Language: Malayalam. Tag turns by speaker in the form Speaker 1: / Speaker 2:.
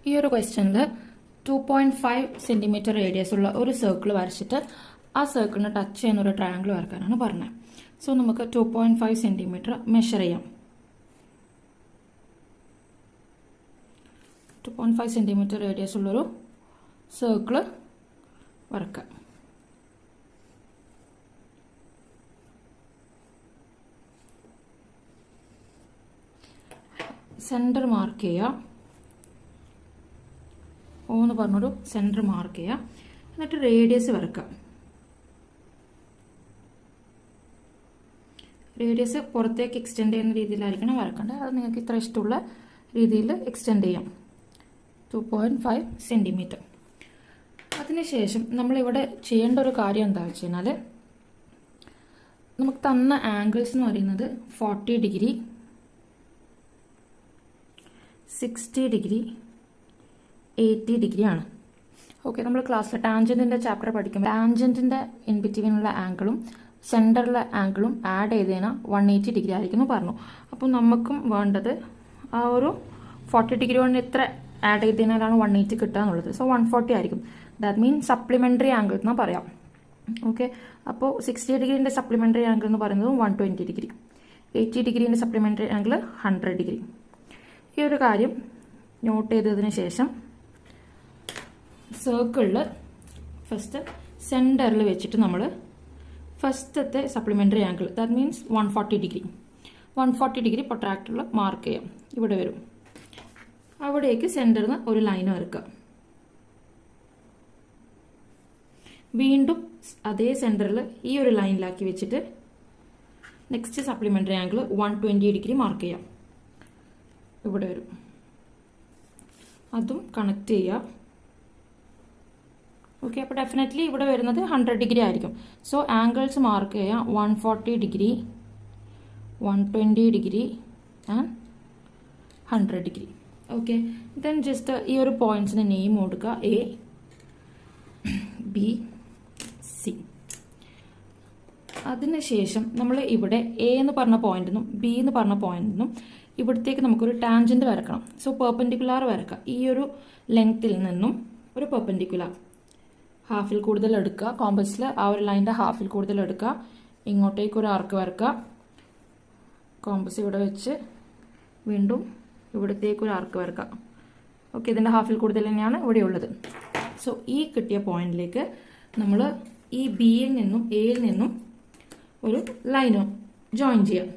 Speaker 1: ഈ ഒരു ക്വസ്റ്റ്യനിൽ 2.5 സെന്റിമീറ്റർ റേഡിയസ് ഉള്ള ഒരു സർക്കിൾ വരച്ചിട്ട് ആ സർക്കിളിനെ ടച്ച് ചെയ്യുന്ന ഒരു ട്രയാങ്കിൾ വരക്കാനാണ് പറഞ്ഞത്. സോ നമുക്ക് 2.5 സെന്റിമീറ്റർ മെഷർ ചെയ്യാം. 2.5 സെന്റിമീറ്റർ റേഡിയസ് ഉള്ളൊരു സർക്കിൾ വരക്കാം. സെന്റർ മാർക്ക് ചെയ്യുക. O എന്ന് പറഞ്ഞൊരു സെന്റർ മാർക്ക് ചെയ്യുക. എന്നിട്ട് റേഡിയസ് വരക്കാം. റേഡിയസ് പുറത്തേക്ക് എക്സ്റ്റെൻഡ് ചെയ്യുന്ന രീതിയിലായിരിക്കണം വരക്കേണ്ടത്. അത് നിങ്ങൾക്ക് ഇത്ര ഇഷ്ടമുള്ള രീതിയിൽ എക്സ്റ്റെൻഡ് ചെയ്യാം. 2.5 സെന്റിമീറ്റർ. അതിനുശേഷം നമ്മളിവിടെ ചെയ്യേണ്ട ഒരു കാര്യം എന്താണെന്ന് വെച്ച് കഴിഞ്ഞാൽ, നമുക്ക് തന്ന ആംഗിൾസ് എന്ന് പറയുന്നത് 40 ഡിഗ്രി, 60 ഡിഗ്രി, 80 ഡിഗ്രി ആണ്. ഓക്കെ, നമ്മൾ ക്ലാസ്സിൽ ടാൻജന്റിന്റെ ചാപ്റ്റർ പഠിക്കുമ്പോൾ ടാൻജന്റിന്റെ ഇൻ ബിറ്റ്വീനുള്ള ആംഗിളും സെന്ററിലെ ആംഗിളും ആഡ് ചെയ്ത് കഴിഞ്ഞാൽ 180 ഡിഗ്രി ആയിരിക്കും പറഞ്ഞു. അപ്പോൾ നമുക്കും വേണ്ടത് ആ ഒരു 40 ഡിഗ്രി കൊണ്ട് എത്ര ആഡ് ചെയ്ത് കഴിഞ്ഞാലാണ് 180 കിട്ടുക എന്നുള്ളത്. സോ 140 ആയിരിക്കും. ദാറ്റ് മീൻ സപ്ലിമെന്ററി ആംഗിൾ എന്ന് പറയാം. ഓക്കെ, അപ്പോൾ 60 ഡിഗ്രീന്റെ സപ്ലിമെന്ററി ആംഗിൾ എന്ന് പറയുന്നത് 120 ഡിഗ്രി, 80 ഡിഗ്രീന്റെ സപ്ലിമെന്ററി ആംഗിൾ 100 ഡിഗ്രി. ഈ ഒരു കാര്യം നോട്ട് ചെയ്തതിന് ശേഷം സർക്കിളിൽ ഫസ്റ്റ് സെന്ററിൽ വെച്ചിട്ട് നമ്മൾ ഫസ്റ്റത്തെ supplementary angle that means 140 degree പ്രൊട്രാക്ടറിൽ മാർക്ക് ചെയ്യാം. ഇവിടെ വരും. അവിടേക്ക് സെന്ററിൽ നിന്ന് ഒരു ലൈൻ വരക്കുക. വീണ്ടും അതേ സെന്ററിൽ ഈ ഒരു ലൈനിലാക്കി വെച്ചിട്ട് next supplementary angle 120 degree mark ചെയ്യാം. ഇവിടെ വരും. അതും കണക്ട് ചെയ്യുക. ഓക്കെ, അപ്പോൾ ഡെഫിനറ്റ്ലി ഇവിടെ വരുന്നത് 100 ഡിഗ്രി ആയിരിക്കും. സോ ആംഗിൾസ് മാർക്ക് ചെയ്യാം. 140 degree, 120 degree and 100 degree. Okay, then just ഈ ഒരു പോയിന്റ്സിന് നെയിം കൊടുക്കുക. A, B, C. അതിനുശേഷം നമ്മൾ ഇവിടെ എ എന്ന് പറഞ്ഞ പോയിന്റിനും ബി എന്ന് പറഞ്ഞ പോയിന്റിനും ഇവിടത്തേക്ക് നമുക്കൊരു ടാൻജന്റ് വരക്കണം. സോ പെർപെൻഡിക്കുലാർ വരക്കുക. ഈ ഒരു ലെങ്ത്തിൽ നിന്നും ഒരു പെർപെൻഡിക്കുലാർ ഹാഫിൽ കൂടുതൽ എടുക്കുക. കോമ്പസിൽ ആ ഒരു ലൈൻ്റെ ഹാഫിൽ കൂടുതൽ എടുക്കുക. ഇങ്ങോട്ടേക്ക് ഒരു ആർക്ക് വരക്കുക. കോമ്പസ് ഇവിടെ വെച്ച് വീണ്ടും ഇവിടത്തേക്ക് ഒരു ആർക്ക് വരക്കുക. ഓക്കെ, ഇതിൻ്റെ ഹാഫിൽ കൂടുതൽ തന്നെയാണ് ഇവിടെ ഉള്ളത്. സോ ഈ കിട്ടിയ പോയിന്റിലേക്ക് നമ്മൾ ഈ ബിയിൽ നിന്നും എയിൽ നിന്നും ഒരു ലൈന് ജോയിൻ ചെയ്യാം.